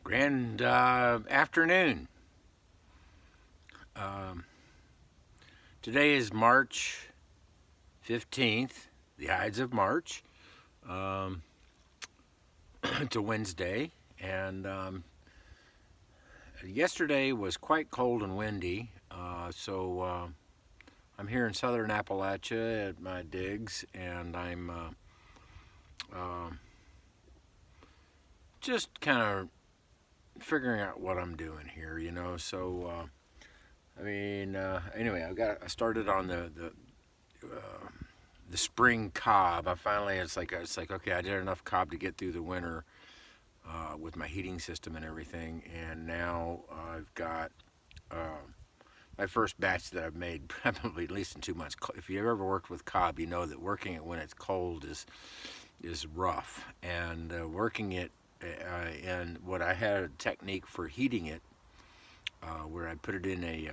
Grand afternoon. Um, Today is March 15th, the Ides of March. Um, it's a Wednesday, and yesterday was quite cold and windy, so I'm here in southern Appalachia at my digs, and I'm just kind of figuring out what I'm doing here, so. Anyway, I started on the spring cob. I finally it's like okay, I did enough cob to get through the winter with my heating system and everything, and now I've got my first batch that I've made probably at least in 2 months. If you ever worked with cob, you know that working it when it's cold is rough, and working it and what I had a technique for heating it where I put it in a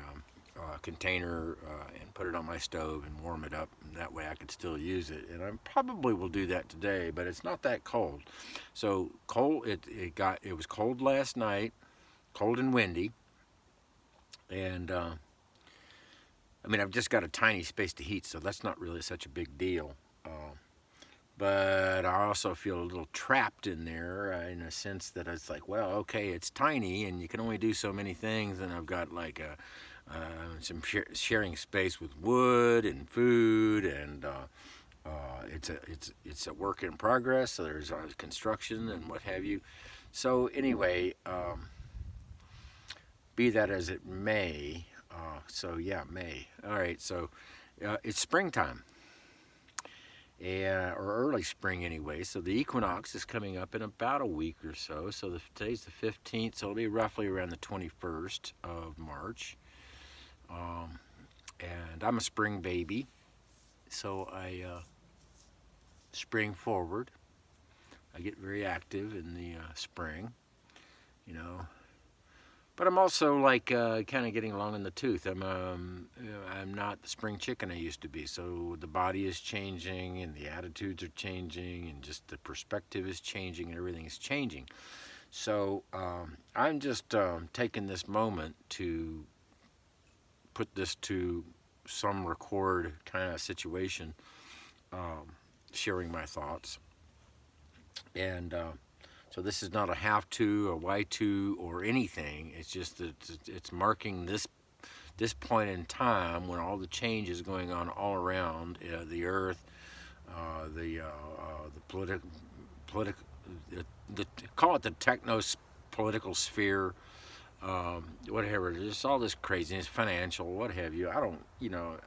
container and put it on my stove and warm it up, and that way I could still use it. And I probably will do that today, but it's not that cold. So cold, it was cold last night, cold and windy, and I've just got a tiny space to heat, so that's not really such a big deal. But I also feel a little trapped in there in a sense that it's like, well, okay, it's tiny and you can only do so many things, and I've got like some sharing space with wood and food, and it's a work in progress. So there's construction and what have you. So anyway, be that as it may. So yeah, May. All right, so it's springtime. Or early spring anyway. So the equinox is coming up in about a week or so. So today's the 15th, so it'll be roughly around the 21st of March. And I'm a spring baby, so I spring forward. I get very active in the spring, you know. But I'm also like kind of getting long in the tooth. I'm not the spring chicken I used to be. So the body is changing, and the attitudes are changing, and just the perspective is changing, and everything is changing. So I'm just taking this moment to put this to some record kind of situation, sharing my thoughts. And so this is not a have to, a why to, or anything. It's just that it's marking this point in time when all the change is going on all around the earth, the political, call it the political sphere, whatever. Just all this craziness, financial, what have you. I don't,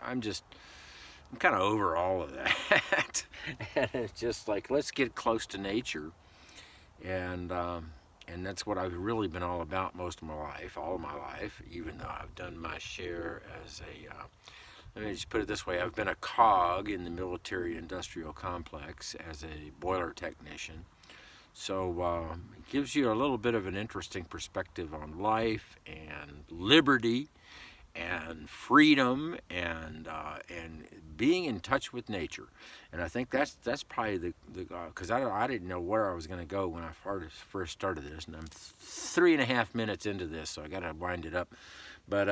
I'm kind of over all of that. And it's just like, let's get close to nature. And that's what I've really been all about most of my life, all of my life, even though I've done my share as let me just put it this way, I've been a cog in the military industrial complex as a boiler technician. So it gives you a little bit of an interesting perspective on life and liberty and freedom and being in touch with nature. And I think that's probably the because I didn't know where I was going to go when I first started this, and I'm 3.5 minutes into this, so I got to wind it up. But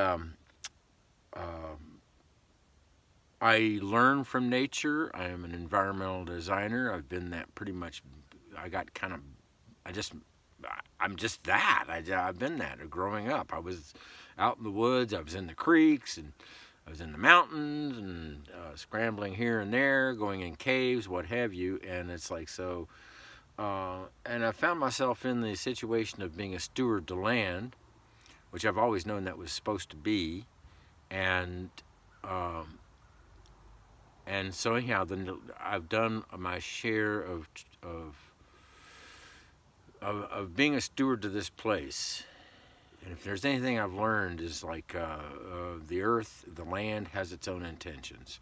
I learn from nature. I am an environmental designer. I've been that pretty much. I'm just that. I've been that growing up. I was out in the woods. I was in the creeks, and I was in the mountains, and scrambling here and there, going in caves, what have you. And it's like so. And I found myself in the situation of being a steward to land, which I've always known that was supposed to be, and so anyhow, then I've done my share of being a steward to this place. And if there's anything I've learned is like the earth, the land has its own intentions.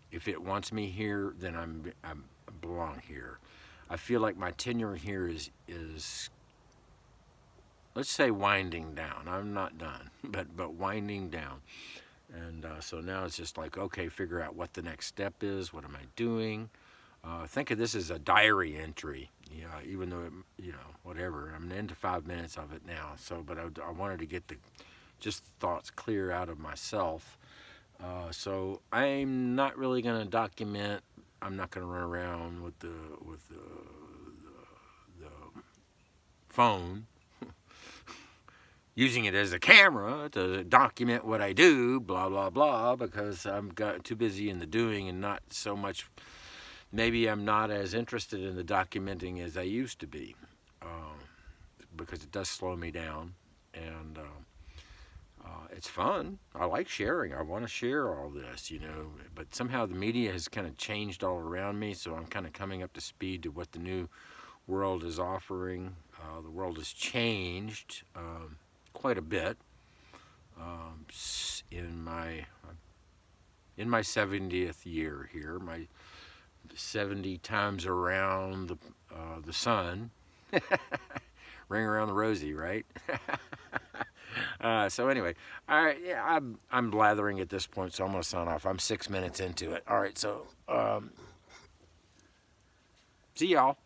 If it wants me here, then I belong here. I feel like my tenure here is let's say winding down. I'm not done, but winding down. And so now it's just like, okay, figure out what the next step is. What am I doing? Think of this as a diary entry. Yeah, even though whatever. I'm into 5 minutes of it now. So, but I wanted to get the just thoughts clear out of myself. So I'm not really going to document. I'm not going to run around with the phone, using it as a camera to document what I do, blah blah blah, because I'm got too busy in the doing and not so much. Maybe I'm not as interested in the documenting as I used to be, because it does slow me down, and it's fun. I like sharing. I want to share all this, but somehow the media has kind of changed all around me, so I'm kind of coming up to speed to what the new world is offering. The world has changed quite a bit in my 70th year here. My 70 times around the sun. Ring around the rosy, right? So anyway, all right, yeah, I'm blathering at this point, so I'm going to sign off. I'm 6 minutes into it. All right, so see y'all.